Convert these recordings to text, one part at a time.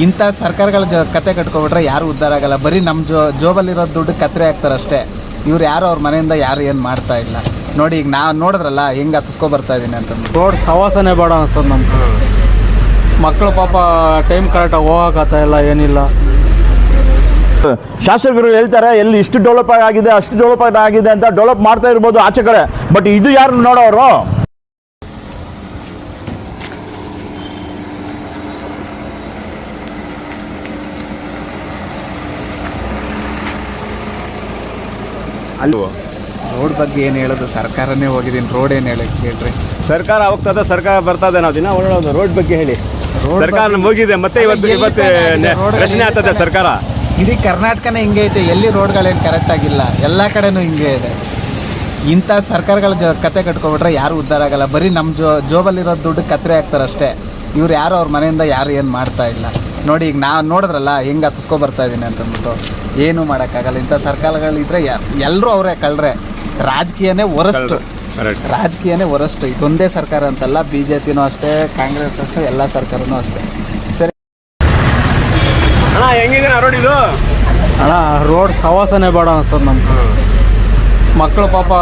ಇಂಥ ಸರ್ಕಾರಗಳ ಕತೆ ಕಟ್ಕೊಬಿಟ್ರೆ ಯಾರು ಉದ್ಧಾರ ಆಗಲ್ಲ. ಬರೀ ನಮ್ಮ ಜೋಬಲ್ಲಿರೋ ದುಡ್ಡು ಕತ್ರೆ ಆಗ್ತಾರೆ ಅಷ್ಟೇ. ಇವ್ರು ಯಾರು ಅವ್ರ ಮನೆಯಿಂದ ಯಾರು ಏನು ಮಾಡ್ತಾ ಇಲ್ಲ. ನೋಡಿ ಈಗ ನಾವು ನೋಡಿದ್ರಲ್ಲ ಹೆಂಗೆ ಹತ್ತಿಸ್ಕೊ ಬರ್ತಾ ಇದ್ದೀನಿ ಅಂತಂದು. ರೋಡ್ ಸವಾಸನೆ ಬೇಡ ಅನ್ಸೋದು ನಮ್ಗೆ. ಮಕ್ಕಳು ಪಾಪ ಟೈಮ್ ಕರೆಕ್ಟಾಗಿ ಹೋಗೋಕ್ಕಾಗ್ತಾ ಇಲ್ಲ, ಏನಿಲ್ಲ. ಶಾಸಕರು ಹೇಳ್ತಾರೆ ಎಲ್ಲಿ ಇಷ್ಟು ಡೆವಲಪ್ ಆಗಿದೆ ಅಷ್ಟು ಡೆವಲಪ್ ಆಗಿದೆ ಅಂತ. ಡೆವಲಪ್ ಮಾಡ್ತಾ ಇರ್ಬೋದು ಆಚೆ ಕಡೆ, ಬಟ್ ಇದು ಯಾರು ನೋಡೋರು? ರೋಡ್ ಬಗ್ಗೆ ಏನು ಹೇಳೋದು, ಸರ್ಕಾರನೇ ಹೋಗಿದ್ದೀನಿ. ರೋಡ್ ಏನು ಹೇಳಕ್ಕೆ ಹೇಳ್ರಿ. ಸರ್ಕಾರ ಹೋಗ್ತದೆ, ಸರ್ಕಾರ ಬರ್ತದೆ, ನಾವು ದಿನ ಓಡಾಡೋದು. ರೋಡ್ ಬಗ್ಗೆ ಹೇಳಿ. ಸರ್ಕಾರ ಹೋಗಿದೆ, ಮತ್ತೆ ಇವತ್ತು ರಚನೆ ಆಗ್ತದೆ ಸರ್ಕಾರ. ಇಡೀ ಕರ್ನಾಟಕನೇ ಹಿಂಗೆ ಐತೆ. ಎಲ್ಲಿ ರೋಡ್ಗಳೇನು ಕರೆಕ್ಟ್ ಆಗಿಲ್ಲ, ಎಲ್ಲ ಕಡೆನೂ ಹಿಂಗೆ ಇದೆ. ಇಂಥ ಸರ್ಕಾರಗಳ ಕತೆ ಕಟ್ಕೊಬಿಟ್ರೆ ಯಾರು ಉದ್ಧಾರ ಆಗಲ್ಲ. ಬರೀ ನಮ್ಮ ಜೋಬಲ್ಲಿರೋ ದುಡ್ಡು ಕತ್ರೆ ಆಗ್ತಾರೆ ಅಷ್ಟೇ. ಇವ್ರು ಯಾರು ಅವ್ರ ಮನೆಯಿಂದ ಯಾರು ಏನು ಮಾಡ್ತಾ ಇಲ್ಲ. ನೋಡಿ ಈಗ ನಾವು ನೋಡಿದ್ರಲ್ಲ ಹೆಂಗೆ ಹತ್ತಿಸ್ಕೊ ಬರ್ತಾ ಇದ್ದೀನಿ ಅಂತಂದ್ಬಿಟ್ಟು. ಏನೂ ಮಾಡೋಕ್ಕಾಗಲ್ಲ. ಇಂಥ ಸರ್ಕಾರಗಳಿದ್ರೆ ಎಲ್ಲರೂ ಅವರೇ ಕಳ್ರೆ. ರಾಜಕೀಯನೇ ವರಸ್ಟು. ರಾಜಕೀಯನೇ ವರಸ್ಟು. ಇದೊಂದೇ ಸರ್ಕಾರ ಅಂತಲ್ಲ, BJPನೂ ಅಷ್ಟೇ, ಕಾಂಗ್ರೆಸ್ ಅಷ್ಟೇ, ಎಲ್ಲ ಸರ್ಕಾರನೂ ಅಷ್ಟೇ. ಸರಿ ಅಣ್ಣ, ಹೆಂಗಿದೆ ರೋಡ್ ಇದು? ಅಣ್ಣ, ರೋಡ್ ಸವಾಸನೆ ಬೇಡ ಅನ್ಸೋದು ನಮ್ಗೆ. ಮಕ್ಕಳು ಪಾಪ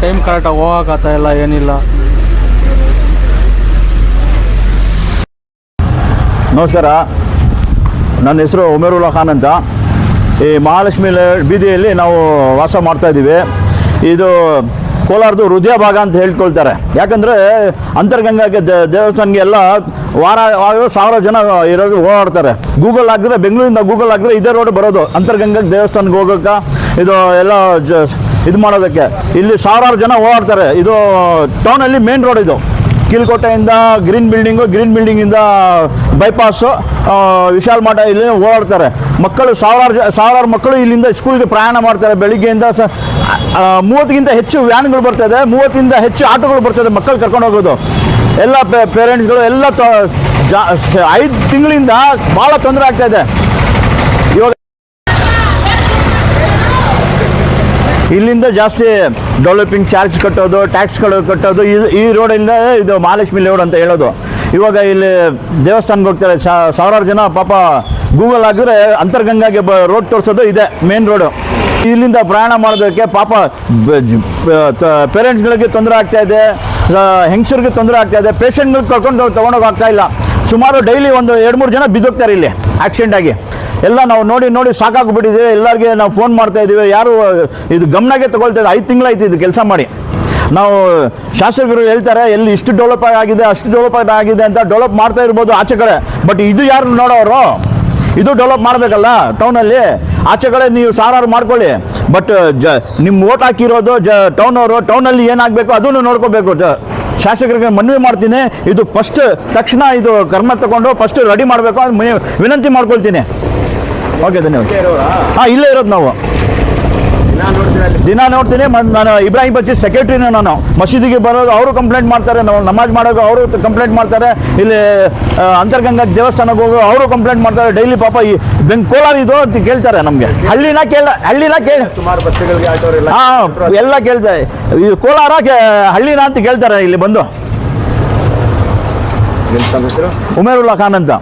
ಟೈಮ್ ಕರೆಕ್ಟಾಗಿ ಹೋಗೋಕ್ಕಾಗ್ತಾ ಇಲ್ಲ, ಏನಿಲ್ಲ. ನಮಸ್ಕಾರ, ನನ್ನ ಹೆಸರು ಉಮೇರುಲ್ಲಾ ಖಾನ್ ಅಂತ. ಈ ಮಹಾಲಕ್ಷ್ಮಿ ಬೀದಿಯಲ್ಲಿ ನಾವು ವಾಸ ಮಾಡ್ತಾಯಿದ್ದೀವಿ. ಇದು ಕೋಲಾರದು ಹೃದಯ ಭಾಗ ಅಂತ ಹೇಳ್ಕೊಳ್ತಾರೆ. ಯಾಕಂದರೆ ಅಂತರ್ಗಂಗಾಗೆ ದೇವಸ್ಥಾನಕ್ಕೆ ಎಲ್ಲ ವಾರ 1000 ಜನ ಇರೋದು ಓಡಾಡ್ತಾರೆ. ಗೂಗಲ್ ಹಾಕಿದ್ರೆ, ಬೆಂಗಳೂರಿಂದ ಗೂಗಲ್ ಹಾಕಿದ್ರೆ ಇದೇ ರೋಡ್ ಬರೋದು ಅಂತರ್ಗಂಗಾಗೆ ದೇವಸ್ಥಾನಕ್ಕೆ ಹೋಗೋಕ್ಕೆ, ಇದು ಎಲ್ಲ ಇದು ಮಾಡೋದಕ್ಕೆ. ಇಲ್ಲಿ 1000 ಜನ ಓಡಾಡ್ತಾರೆ. ಇದು ಟೌನಲ್ಲಿ ಮೇನ್ ರೋಡ್. ಇದು ಕೀಳ್ಕೋಟೆಯಿಂದ ಗ್ರೀನ್ ಬಿಲ್ಡಿಂಗಿಂದ ಬೈಪಾಸು ವಿಶಾಲ್ ಮಠ ಇಲ್ಲಿ ಓಡಾಡ್ತಾರೆ. ಮಕ್ಕಳು ಸಾವಿರಾರು ಮಕ್ಕಳು ಇಲ್ಲಿಂದ ಸ್ಕೂಲ್ಗೆ ಪ್ರಯಾಣ ಮಾಡ್ತಾರೆ. ಬೆಳಿಗ್ಗೆಯಿಂದ 30ಗಿಂತ ಹೆಚ್ಚು ವ್ಯಾನ್ಗಳು ಬರ್ತದೆ, 30ಗಿಂತ ಹೆಚ್ಚು ಆಟೋಗಳು ಬರ್ತದೆ ಮಕ್ಕಳು ಕರ್ಕೊಂಡು ಹೋಗೋದು. ಎಲ್ಲ ಪೇರೆಂಟ್ಸ್ಗಳು ಎಲ್ಲ 5 ತಿಂಗಳಿಂದ ಭಾಳ ತೊಂದರೆ ಆಗ್ತಾಯಿದೆ. ಇವಾಗ ಇಲ್ಲಿಂದ ಜಾಸ್ತಿ ಡೆವಲಪಿಂಗ್ ಚಾರ್ಜ್ ಕಟ್ಟೋದು, ಟ್ಯಾಕ್ಸ್ಗಳು ಕಟ್ಟೋದು. ಈ ರೋಡಿಂದ ಇದು ಮಹಾಲಕ್ಷ್ಮಿ ರೋಡ್ ಅಂತ ಹೇಳೋದು. ಇವಾಗ ಇಲ್ಲಿ ದೇವಸ್ಥಾನಕ್ಕೆ ಹೋಗ್ತಾರೆ 1000 ಜನ. ಪಾಪ ಗೂಗಲ್ ಹಾಕಿದ್ರೆ ಅಂತರ್ಗಂಗಾಗೆ ರೋಡ್ ತೋರಿಸೋದು ಇದೆ ಮೇನ್ ರೋಡು. ಇಲ್ಲಿಂದ ಪ್ರಯಾಣ ಮಾಡೋದಕ್ಕೆ ಪಾಪ ಪೇರೆಂಟ್ಸ್ಗಳಿಗೆ ತೊಂದರೆ ಆಗ್ತಾಯಿದೆ, ಹೆಂಗಸರಿಗೆ ತೊಂದರೆ ಆಗ್ತಾಯಿದೆ, ಪೇಷಂಟ್ಗಳಿಗೆ ಕರ್ಕೊಂಡು ತೊಗೊಂಡೋಗ್ತಾ ಇಲ್ಲ. ಸುಮಾರು ಡೈಲಿ ಒಂದು 2-3 ಜನ ಬಿದ್ದೋಗ್ತಾರೆ ಇಲ್ಲಿ ಆಕ್ಸಿಡೆಂಟ್ ಆಗಿ. ಎಲ್ಲ ನಾವು ನೋಡಿ ಸಾಕಾಗ್ಬಿಟ್ಟಿದ್ದೀವಿ. ಎಲ್ಲರಿಗೆ ನಾವು ಫೋನ್ ಮಾಡ್ತಾಯಿದ್ದೀವಿ, ಯಾರು ಇದು ಗಮನಕ್ಕೆ ತೊಗೊಳ್ತಾ ಇದೆ. 5 ತಿಂಗಳಾಯ್ತು ಇದು ಕೆಲಸ ಮಾಡಿ. ನಾವು ಶಾಸಕರು ಹೇಳ್ತಾರೆ ಎಲ್ಲಿ ಇಷ್ಟು ಡೆವಲಪ್ ಆಗಿದೆ ಅಷ್ಟು ಡೆವಲಪ್ ಆಗಿದೆ ಅಂತ. ಡೆವಲಪ್ ಮಾಡ್ತಾ ಇರ್ಬೋದು ಆಚೆ ಕಡೆ, ಬಟ್ ಇದು ಯಾರು ನೋಡೋರು? ಇದು ಡೆವಲಪ್ ಮಾಡಬೇಕಲ್ಲ ಟೌನಲ್ಲಿ. ಆಚೆ ಕಡೆ ನೀವು ಸಾರಾರು ಮಾಡ್ಕೊಳ್ಳಿ, ಬಟ್ ನಿಮ್ಮ ಓಟ್ ಹಾಕಿರೋದು ಟೌನಲ್ಲಿ ಏನಾಗಬೇಕು ಅದನ್ನು ನೋಡ್ಕೋಬೇಕು. ಶಾಸಕರಿಗೆ ಮನವಿ ಮಾಡ್ತೀನಿ, ಇದು ತಕ್ಷಣ ಇದು ಕರ್ಮ ತಗೊಂಡು ಫಸ್ಟ್ ರೆಡಿ ಮಾಡಬೇಕು ಅಂತ ವಿನಂತಿ ಮಾಡ್ಕೊಳ್ತೀನಿ. ಓಕೆ, ಧನ್ಯವಾದ. ಹಾಂ, ಇಲ್ಲೇ ಇರೋದು ನಾವು. ದಿನ ನೋಡ್ತೀನಿ. ನಾನು ಇಬ್ರಾಹಿಂ ಬಚ್ಚಿ ಸೆಕ್ರೆಟ್ರಿನೇ. ನಾನು ಮಸೀದಿಗೆ ಬರೋದು ಅವರು ಕಂಪ್ಲೇಂಟ್ ಮಾಡ್ತಾರೆ, ನಾವು ನಮಾಜ್ ಮಾಡೋದು ಅವರು ಕಂಪ್ಲೇಂಟ್ ಮಾಡ್ತಾರೆ, ಇಲ್ಲಿ ಅಂತರ್ಗಂಗಾ ದೇವಸ್ಥಾನಕ್ಕೆ ಹೋಗೋ ಅವರು ಕಂಪ್ಲೇಂಟ್ ಮಾಡ್ತಾರೆ. ಡೈಲಿ ಪಾಪ ಈ ಕೋಲಾರ ಇದು ಅಂತ ಕೇಳ್ತಾರೆ ನಮಗೆ. ಹಳ್ಳಿನ ಕೇಳಿ ಸುಮಾರು ಬಸ್ಸುಗಳಿಗೆ ಹಾಂ ಎಲ್ಲ ಕೇಳ್ತಾರೆ. ಇದು ಕೋಲಾರ ಹಳ್ಳಿನ ಅಂತ ಕೇಳ್ತಾರೆ ಇಲ್ಲಿ ಬಂದು. ಹೆಸರು ಉಮೇರುಲ್ಲಾ ಖಾನ್ ಅಂತ.